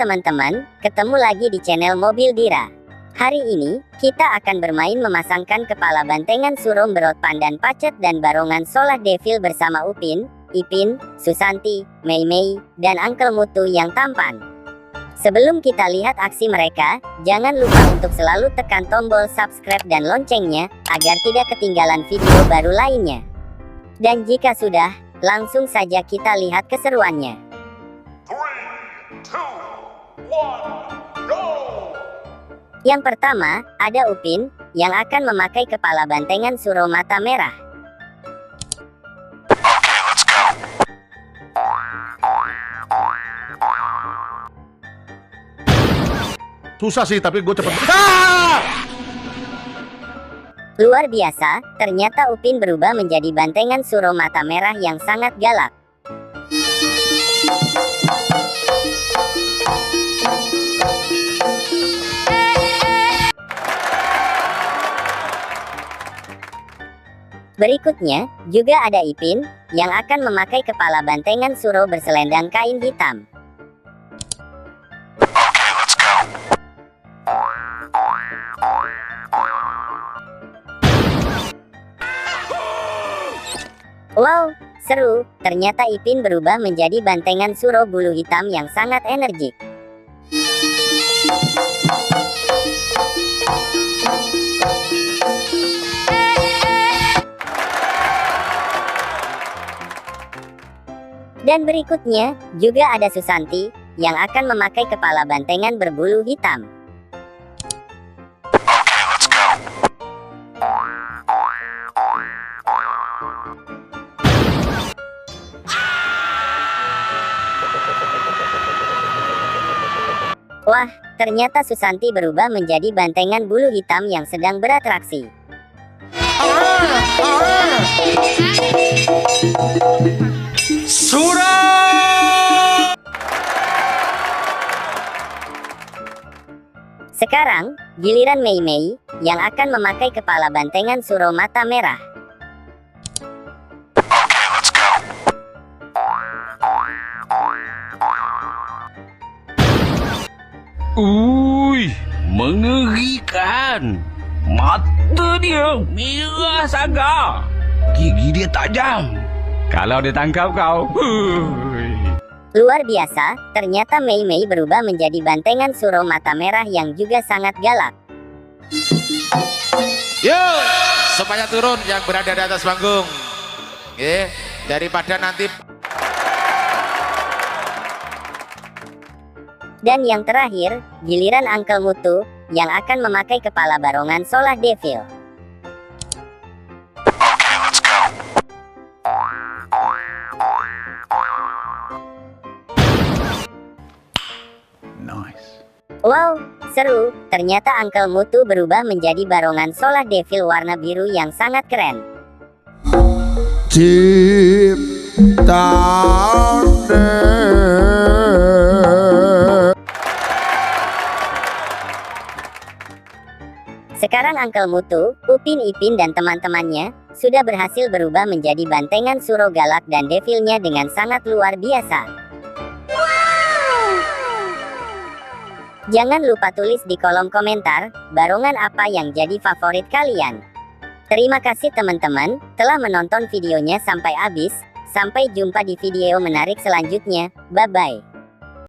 teman-teman, ketemu lagi di channel Mobil Dira. Hari ini, kita akan bermain memasangkan kepala bantengan Suro Mberot Pandan Pacet dan barongan Solah Devil bersama Upin, Ipin, Susanti, Mei Mei, dan Uncle Mutu yang tampan. Sebelum kita lihat aksi mereka, jangan lupa untuk selalu tekan tombol subscribe dan loncengnya, agar tidak ketinggalan video baru lainnya. Dan jika sudah, langsung saja kita lihat keseruannya. 3, 2, 1, go! Yang pertama, ada Upin, yang akan memakai kepala bantengan Suro Mata Merah. Let's go. Susah sih, tapi gue cepet. Luar biasa, ternyata Upin berubah menjadi bantengan Suro Mata Merah yang sangat galak. Berikutnya, juga ada Ipin, yang akan memakai kepala bantengan Suro berselendang kain hitam. Let's go. Wow, seru, ternyata Ipin berubah menjadi bantengan Suro bulu hitam yang sangat energik. Dan berikutnya, juga ada Susanti, yang akan memakai kepala bantengan berbulu hitam. Let's go. Wah, ternyata Susanti berubah menjadi bantengan bulu hitam yang sedang beratraksi. Suro! Sekarang, giliran Mei Mei, yang akan memakai kepala bantengan Suro Mata Merah. Let's go. Mengerikan. Mata dia merah sangat. Gigi dia tajam. Kalau dia tangkap kau. Luar biasa, ternyata Mei Mei berubah menjadi bantengan Suro Mata Merah yang juga sangat galak. Yuk, semuanya turun yang berada di atas panggung. Daripada nanti. Dan yang terakhir, giliran Uncle Mutu, yang akan memakai kepala barongan Solah Devil. Let's go. Nice. Wow, seru, ternyata Uncle Mutu berubah menjadi barongan Solah Devil warna biru yang sangat keren. Deep down there. Sekarang Uncle Mutu, Upin Ipin dan teman-temannya, sudah berhasil berubah menjadi bantengan Suro galak dan devilnya dengan sangat luar biasa. Jangan lupa tulis di kolom komentar, barongan apa yang jadi favorit kalian. Terima kasih teman-teman, telah menonton videonya sampai habis. Sampai jumpa di video menarik selanjutnya, bye-bye.